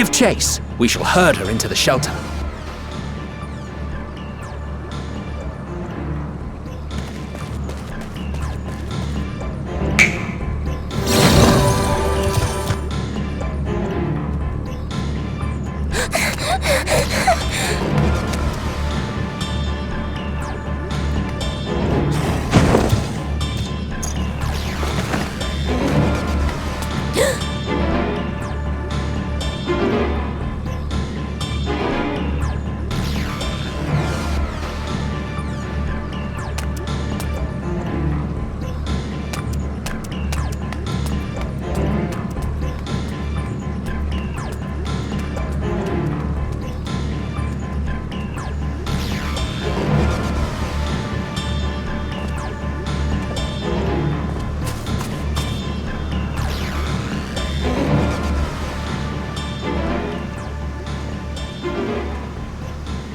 Give chase. We shall herd her into the shelter.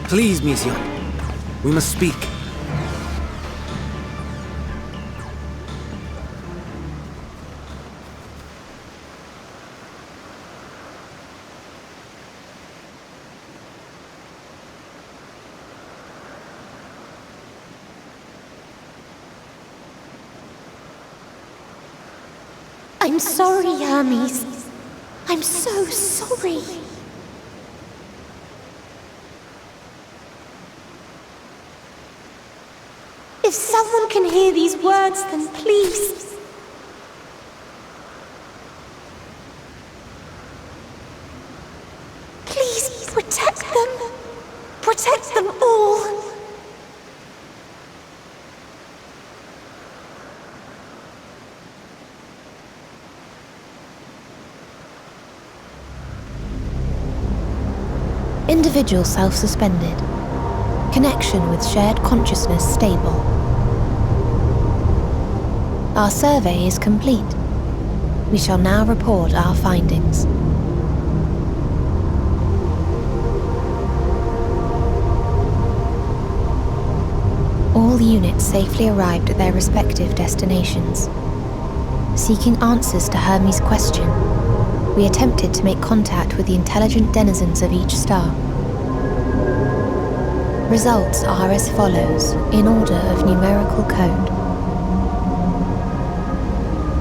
Please, Mission. We must speak. I'm sorry, Hermes. I'm so sorry. If someone can hear these words, then please. Please protect them. Protect them all. Individual self-suspended. Connection with shared consciousness stable. Our survey is complete. We shall now report our findings. All units safely arrived at their respective destinations. Seeking answers to Hermes' question, we attempted to make contact with the intelligent denizens of each star. Results are as follows, in order of numerical code.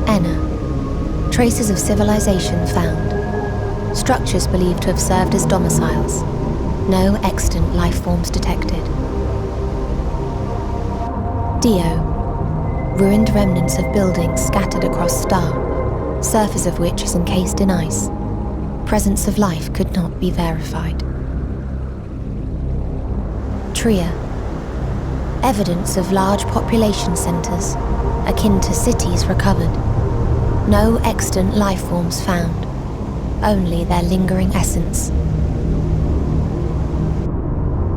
Enna. Traces of civilization found. Structures believed to have served as domiciles. No extant life forms detected. Dio. Ruined remnants of buildings scattered across star, surface of which is encased in ice. Presence of life could not be verified. Tria. Evidence of large population centers, akin to cities recovered. No extant life forms found, only their lingering essence.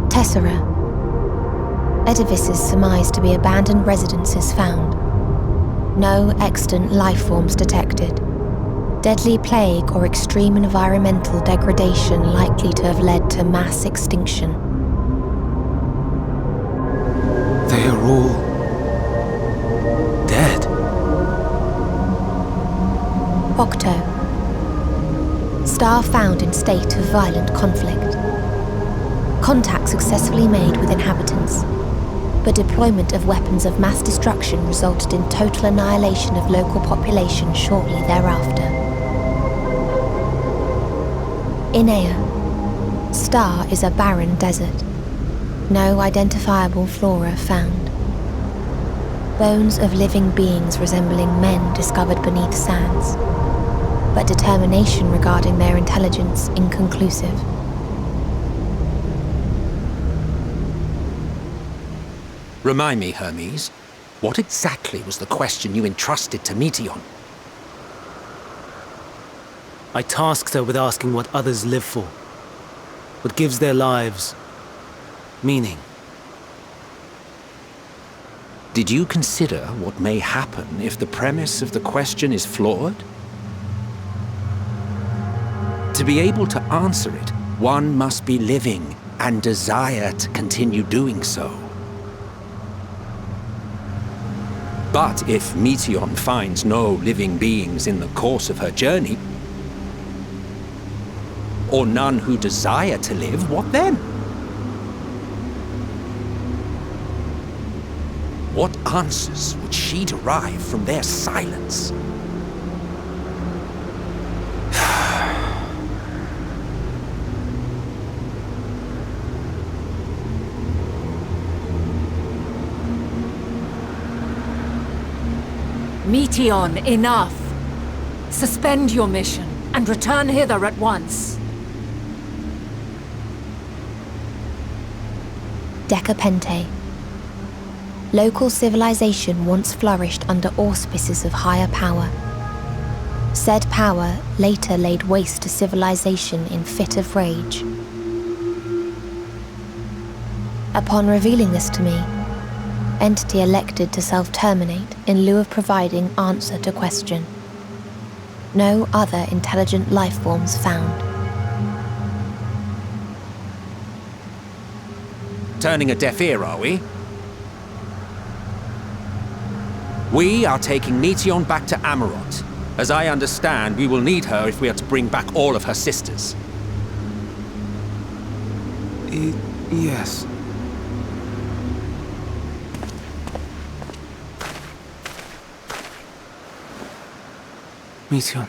Tessera. Edifices surmised to be abandoned residences found. No extant life forms detected. Deadly plague or extreme environmental degradation likely to have led to mass extinction. They are all dead. Octo. Star found in state of violent conflict. Contact successfully made with inhabitants, but deployment of weapons of mass destruction resulted in total annihilation of local population shortly thereafter. Inea. Star is a barren desert. No identifiable flora found. Bones of living beings resembling men discovered beneath sands, but determination regarding their intelligence inconclusive. Remind me, Hermes, what exactly was the question you entrusted to Meteion? I tasked her with asking what others live for, what gives their lives meaning. Did you consider what may happen if the premise of the question is flawed? To be able to answer it, one must be living and desire to continue doing so. But if Meteion finds no living beings in the course of her journey, or none who desire to live, what then? What answers would she derive from their silence? Meteon, enough! Suspend your mission and return hither at once. Decapente. Local civilization once flourished under auspices of higher power. Said power later laid waste to civilization in fit of rage. Upon revealing this to me, entity elected to self-terminate in lieu of providing answer to question. No other intelligent life forms found. Turning a deaf ear, are we? We are taking Meteon back to Amarot. As I understand, we will need her if we are to bring back all of her sisters. Yes. Meteon.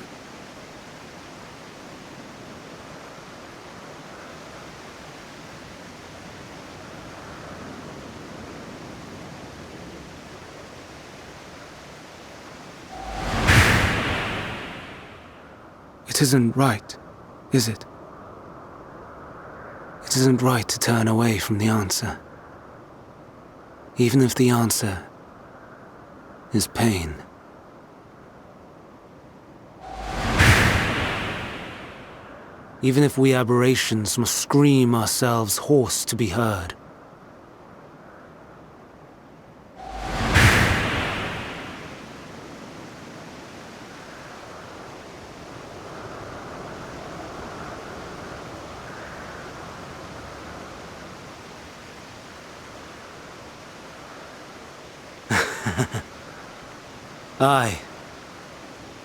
It isn't right, is it? It isn't right to turn away from the answer. Even if the answer is pain. Even if we aberrations must scream ourselves hoarse to be heard. Aye.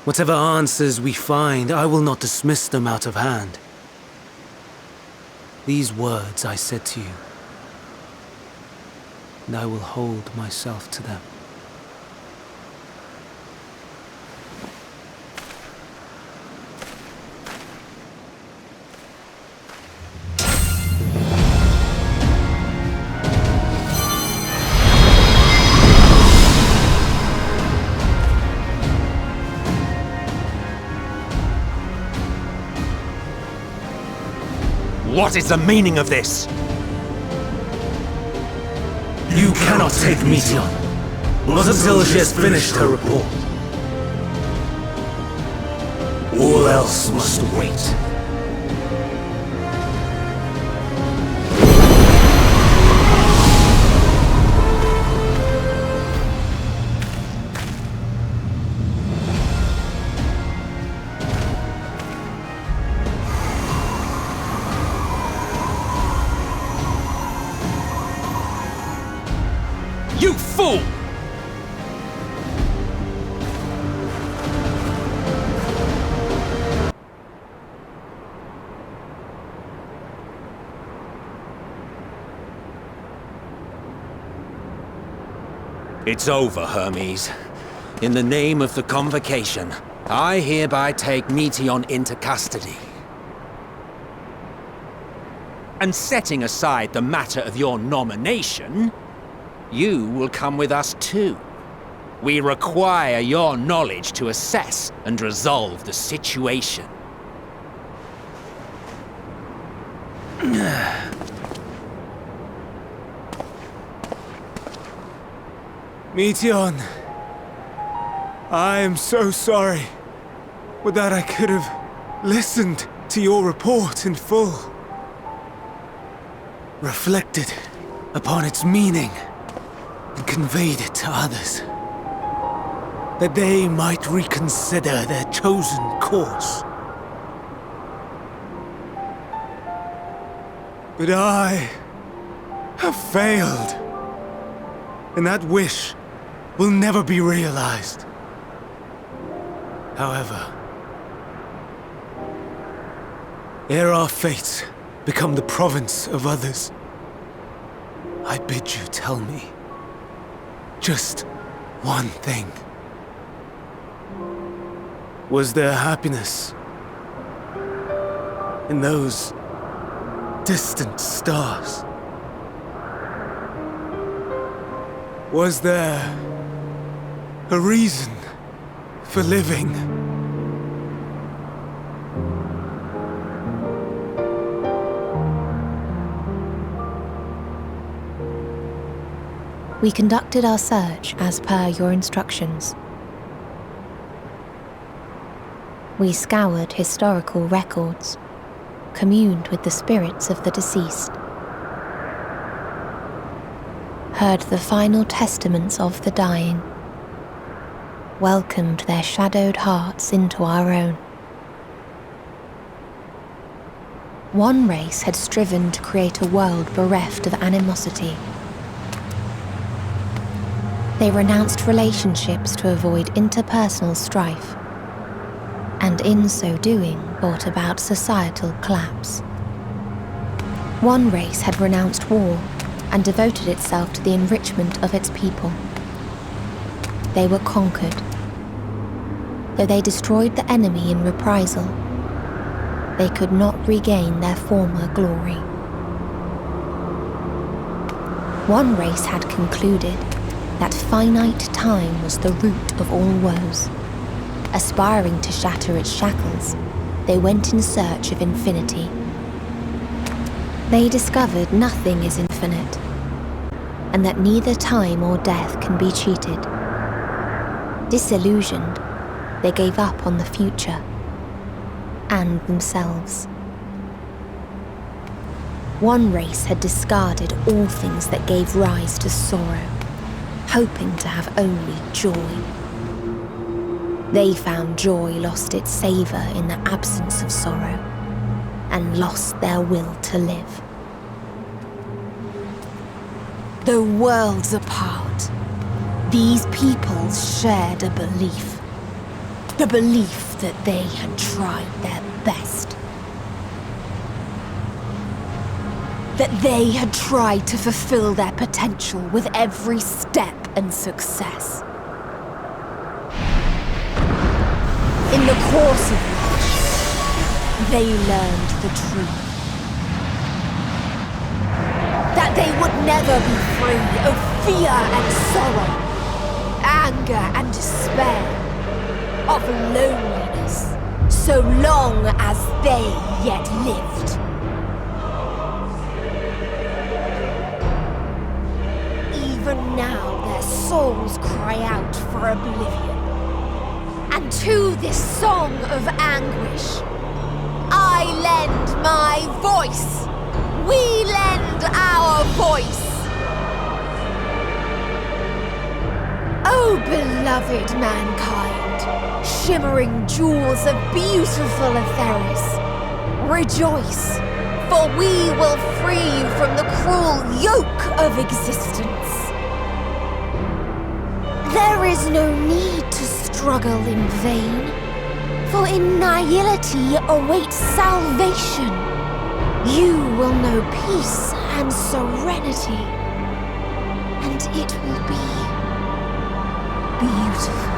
Whatever answers we find, I will not dismiss them out of hand. These words I said to you, and I will hold myself to them. What is the meaning of this? You cannot take Meteon, not until she has finished her report. All else must wait. You fool! It's over, Hermes. In the name of the Convocation, I hereby take Meteon into custody. And setting aside the matter of your nomination, you will come with us too. We require your knowledge to assess and resolve the situation. Meteon, I am so sorry. Would that I could have listened to your report in full. Reflected upon its meaning and conveyed it to others, that they might reconsider their chosen course. But I have failed, and that wish will never be realized. However, ere our fates become the province of others, I bid you tell me just one thing. Was there happiness in those distant stars? Was there a reason for living? We conducted our search as per your instructions. We scoured historical records, communed with the spirits of the deceased, heard the final testaments of the dying, welcomed their shadowed hearts into our own. One race had striven to create a world bereft of animosity. They renounced relationships to avoid interpersonal strife, and in so doing brought about societal collapse. One race had renounced war and devoted itself to the enrichment of its people. They were conquered. Though they destroyed the enemy in reprisal, they could not regain their former glory. One race had concluded that finite time was the root of all woes. Aspiring to shatter its shackles, they went in search of infinity. They discovered nothing is infinite, and that neither time or death can be cheated. Disillusioned, they gave up on the future and themselves. One race had discarded all things that gave rise to sorrow, hoping to have only joy. They found joy lost its savour in the absence of sorrow, and lost their will to live. Though worlds apart, these peoples shared a belief. The belief that they had tried their best. That they had tried to fulfill their potential with every step and success. In the course of which, they learned the truth. That they would never be free of fear and sorrow, anger and despair, of loneliness, so long as they yet lived. Even now their souls cry out for oblivion. And to this song of anguish, I lend my voice. We lend our voice. Oh, beloved mankind, shimmering jewels of beautiful Etheris, rejoice, for we will free you from the cruel yoke of existence. There is no need to struggle in vain, for in nihility awaits salvation. You will know peace and serenity, and it will be beautiful.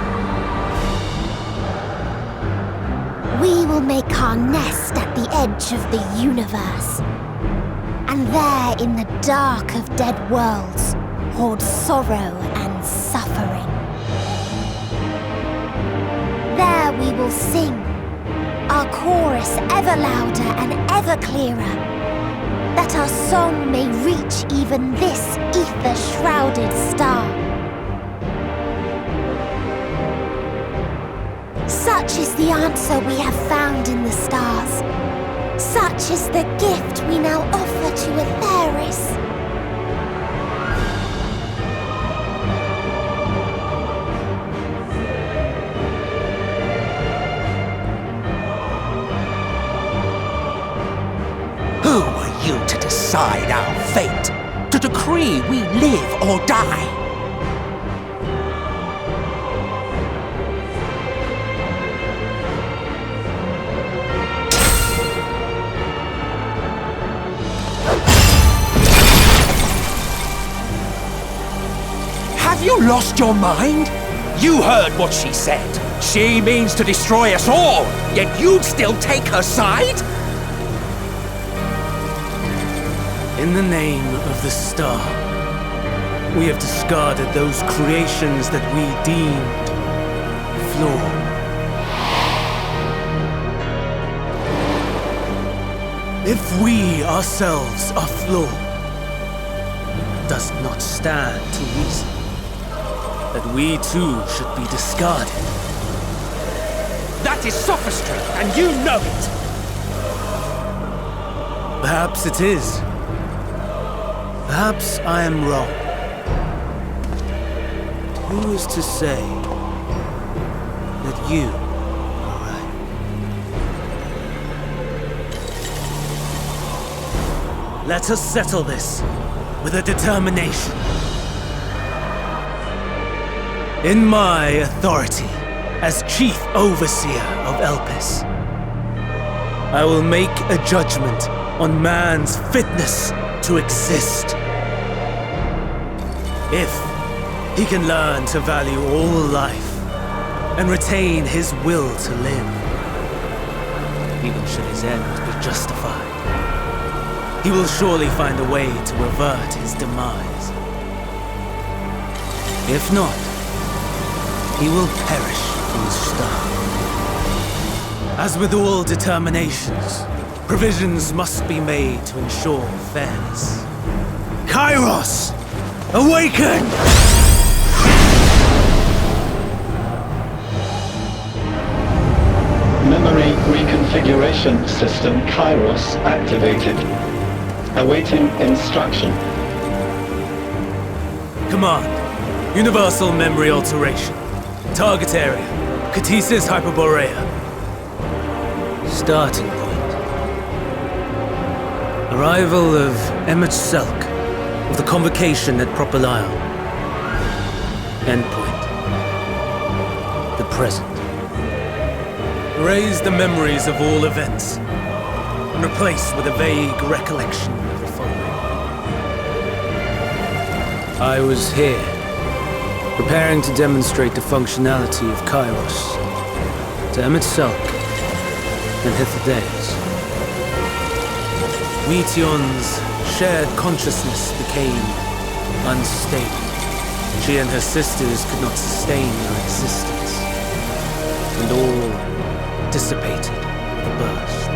We will make our nest at the edge of the universe, and there in the dark of dead worlds hoard sorrow and suffering. There we will sing, our chorus ever louder and ever clearer, that our song may reach even this ether-shrouded star. Such is the answer we have found in the stars. Such is the gift we now offer to Etheris. Who are you to decide our fate? To decree we live or die? Have you lost your mind? You heard what she said. She means to destroy us all, yet you'd still take her side? In the name of the star, we have discarded those creations that we deemed flawed. If we ourselves are flawed, it does not stand to reason that we too should be discarded. That is sophistry, and you know it! Perhaps it is. Perhaps I am wrong. Who is to say that you are right? Let us settle this with a determination. In my authority as Chief Overseer of Elpis, I will make a judgment on man's fitness to exist. If he can learn to value all life and retain his will to live, even should his end be justified, he will surely find a way to avert his demise. If not, he will perish from the start. As with all determinations, provisions must be made to ensure fairness. Kairos! Awaken! Memory reconfiguration system Kairos activated. Awaiting instruction. Command. Universal memory alteration. Target area. Catesis Hyperborea. Starting point. Arrival of Emmett Selk of the Convocation at Propylion. Endpoint. The present. Erase the memories of all events and replace with a vague recollection of the following. I was here, preparing to demonstrate the functionality of Kairos to Emmett Selk and Hithodeus. Meteon's shared consciousness became unstable. She and her sisters could not sustain their existence, and all dissipated with a burst.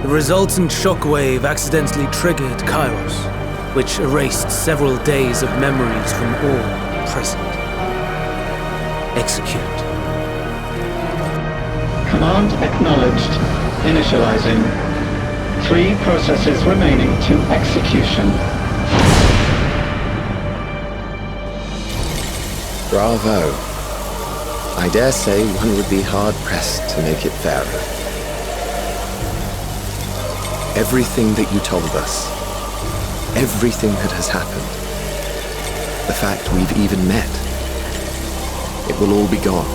The resultant shockwave accidentally triggered Kairos, which erased several days of memories from all present. Execute. Command acknowledged. Initializing. 3 processes remaining to execution. Bravo. I dare say one would be hard-pressed to make it fairer. Everything that you told us, everything that has happened, the fact we've even met, it will all be gone.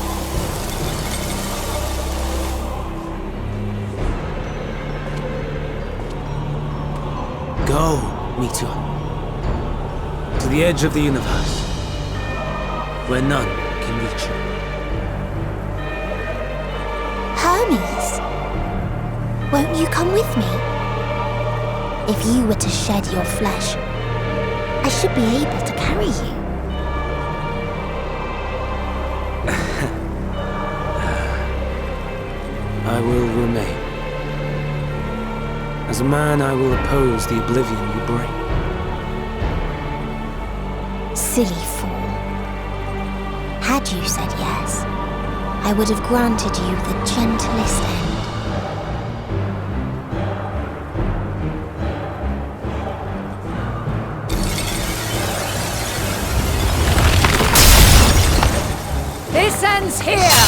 Go, Meteon. To the edge of the universe, where none can reach you. Hermes, won't you come with me? If you were to shed your flesh, I should be able to carry you. I will remain. As a man, I will oppose the oblivion you bring. Silly fool. Had you said yes, I would have granted you the gentlest end. This ends here!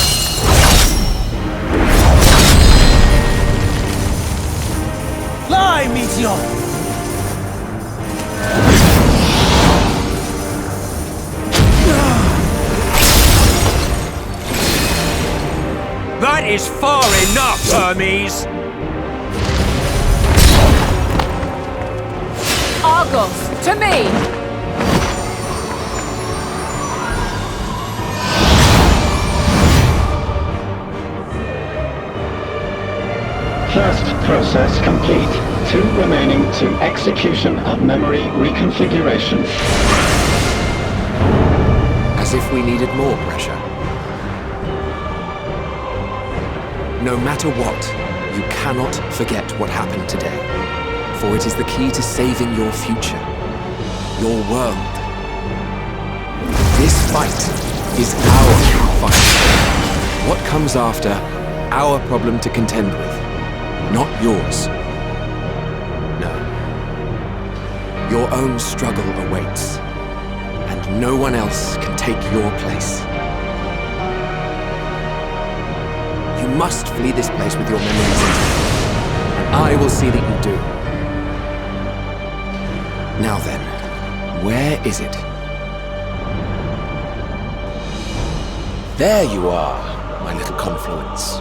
Fly, Meteon! That is far enough, Hermes! Argos, to me! process complete. 2 remaining to execution of memory reconfiguration. As if we needed more pressure. No matter what, you cannot forget what happened today. For it is the key to saving your future. Your world. This fight is our fight. What comes after, our problem to contend with. Not yours. No. Your own struggle awaits. And no one else can take your place. You must flee this place with your memories intact. And I will see that you do. Now then, where is it? There you are, my little confluence.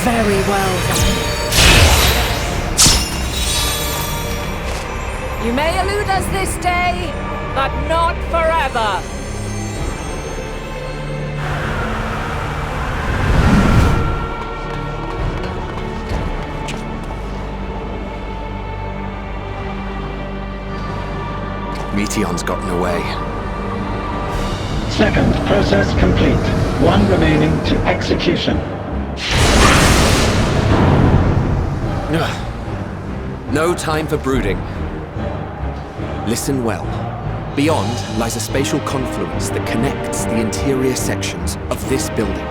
Very well then. You may elude us this day, but not forever. Meteon's gotten away. Second process complete. 1 remaining to execution. No time for brooding. Listen well. Beyond lies a spatial confluence that connects the interior sections of this building.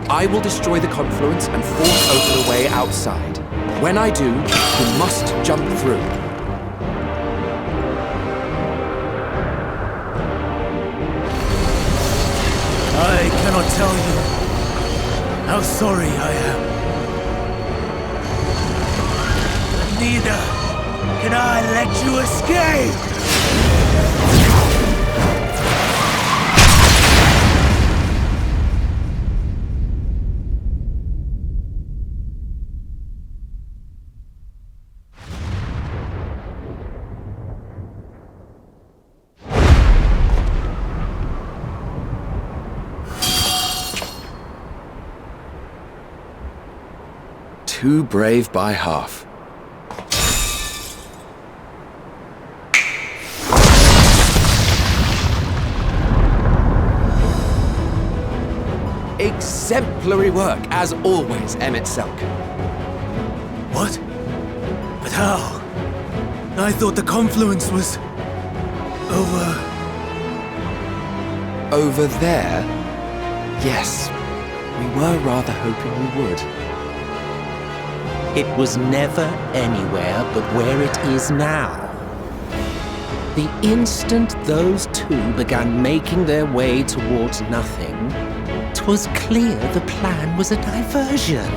I will destroy the confluence and force open a way outside. When I do, you must jump through. I cannot tell you how sorry I am. But neither can I let you escape! Too brave by half. Exemplary work, as always, Emmett Selk. What? But how? I thought the confluence was... Over there? Yes. We were rather hoping we would. It was never anywhere but where it is now. The instant those two began making their way towards nothing, 'twas clear the plan was a diversion.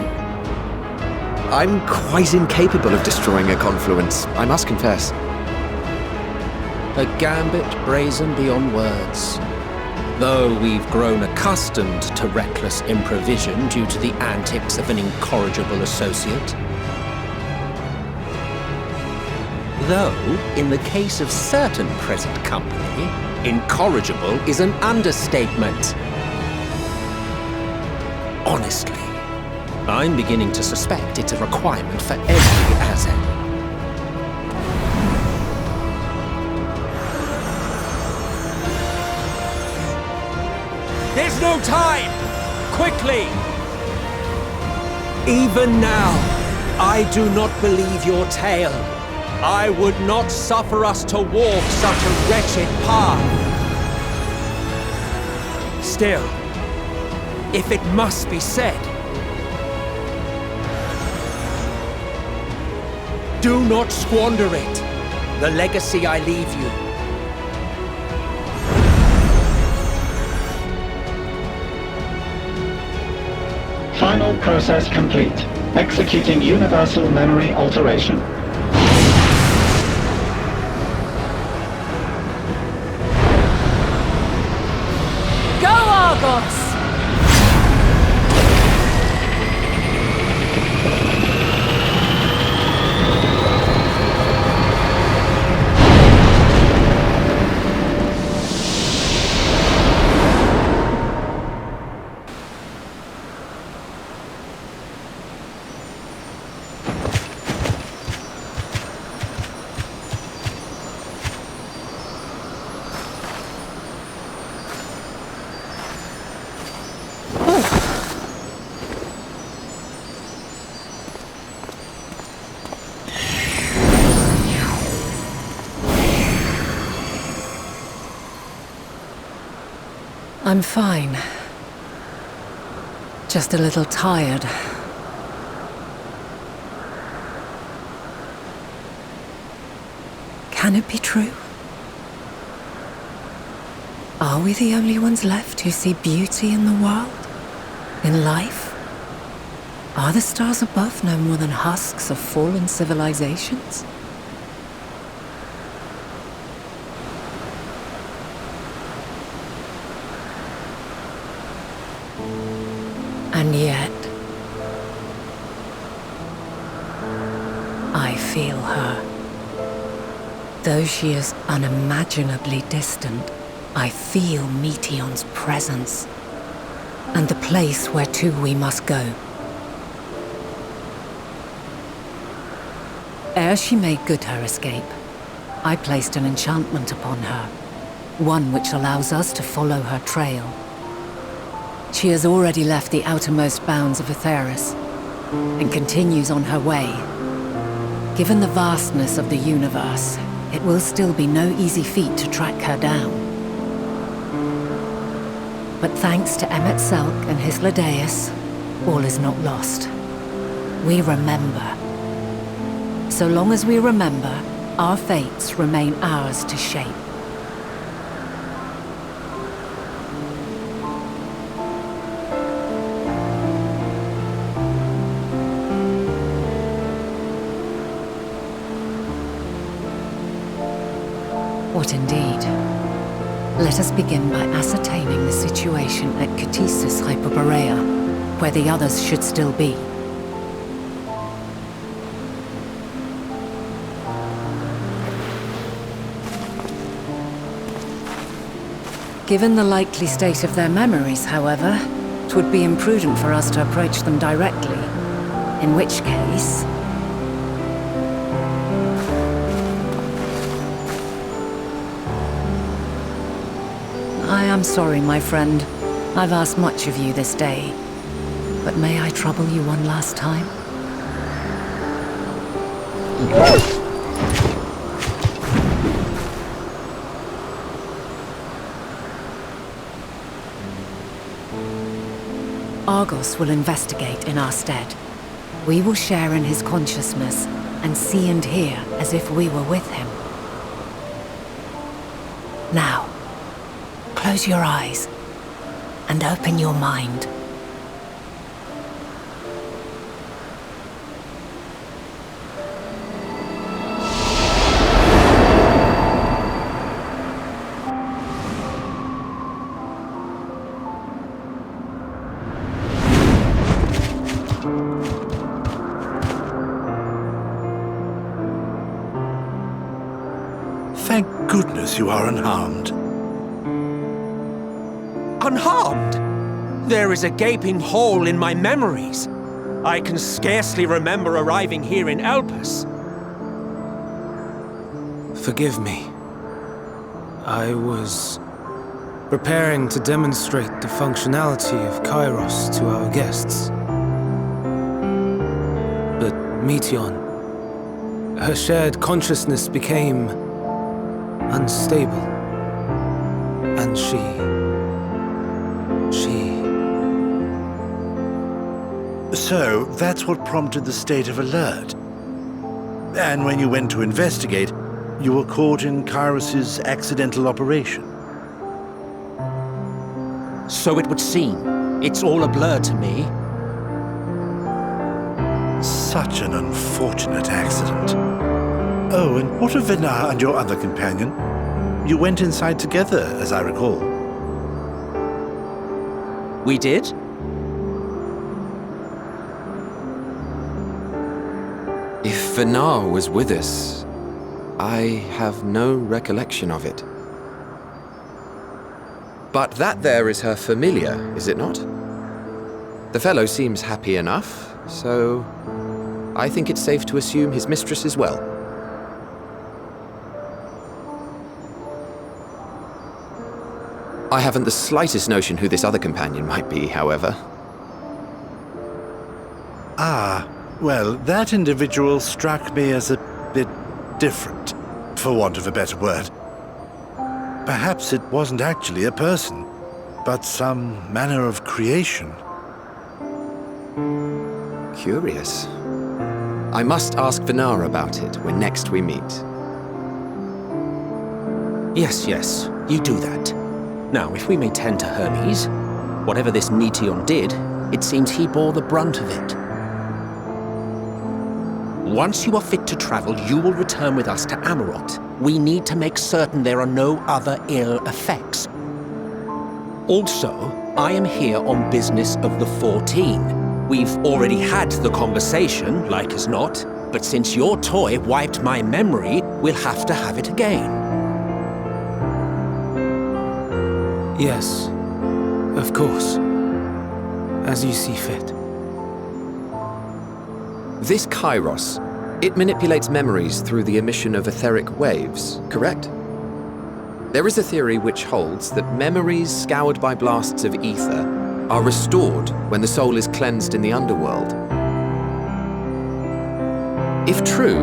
I'm quite incapable of destroying a confluence, I must confess. A gambit brazen beyond words. Though we've grown accustomed to reckless improvision due to the antics of an incorrigible associate. Though, in the case of certain present company, incorrigible is an understatement. Honestly, I'm beginning to suspect it's a requirement for every Azen. There's no time! Quickly! Even now, I do not believe your tale. I would not suffer us to walk such a wretched path. Still, if it must be said, do not squander it, the legacy I leave you. Final process complete. Executing universal memory alteration. Go, Argos! I'm fine. Just a little tired. Can it be true? Are we the only ones left who see beauty in the world? In life? Are the stars above no more than husks of fallen civilizations? And yet, I feel her. Though she is unimaginably distant, I feel Meteion's presence, and the place where to we must go. Ere she made good her escape, I placed an enchantment upon her, one which allows us to follow her trail. She has already left the outermost bounds of Aetheris, and continues on her way. Given the vastness of the universe, it will still be no easy feat to track her down. But thanks to Emet-Selch and Hythlodaeus, all is not lost. We remember. So long as we remember, our fates remain ours to shape. What indeed? Let us begin by ascertaining the situation at Catesis Hyperborea, where the others should still be. Given the likely state of their memories, however, it would be imprudent for us to approach them directly, in which case... I am sorry, my friend. I've asked much of you this day. But may I trouble you one last time? Argos will investigate in our stead. We will share in his consciousness and see and hear as if we were with him. Now, close your eyes and open your mind. Thank goodness you are unharmed. Unharmed? There is a gaping hole in my memories. I can scarcely remember arriving here in Elpis. Forgive me. I was preparing to demonstrate the functionality of Kairos to our guests. But Meteion, her shared consciousness became unstable, and she... So, that's what prompted the state of alert. And when you went to investigate, you were caught in Kairos's accidental operation. So it would seem. It's all a blur to me. such an unfortunate accident. Oh, and what of Venar and your other companion? You went inside together, as I recall. We did? If Venar was with us, I have no recollection of it. But that there is her familiar, is it not? The fellow seems happy enough, so I think it's safe to assume his mistress is well. I haven't the slightest notion who this other companion might be, however. Ah, well, that individual struck me as a bit different, for want of a better word. Perhaps it wasn't actually a person, but some manner of creation. Curious. I must ask Venar about it when next we meet. Yes, you do that. Now, if we may tend to Hermes, whatever this Meteon did, it seems he bore the brunt of it. Once you are fit to travel, you will return with us to Amarot. We need to make certain there are no other ill effects. Also, I am here on business of the 14. We've already had the conversation, like as not, but since your toy wiped my memory, we'll have to have it again. Yes, of course. As you see fit. This Kairos, it manipulates memories through the emission of etheric waves, correct? There is a theory which holds that memories scoured by blasts of ether are restored when the soul is cleansed in the underworld. If true,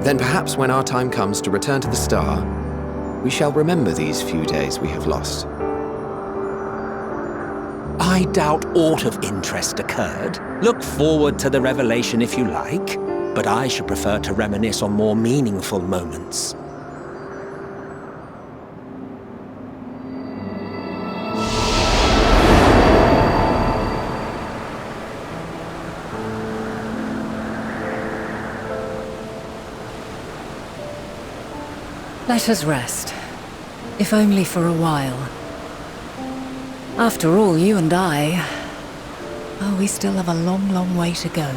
then perhaps when our time comes to return to the star, we shall remember these few days we have lost. I doubt aught of interest occurred. Look forward to the revelation if you like, but I should prefer to reminisce on more meaningful moments. Let us rest, if only for a while. After all, you and I, oh, we still have a long, long way to go.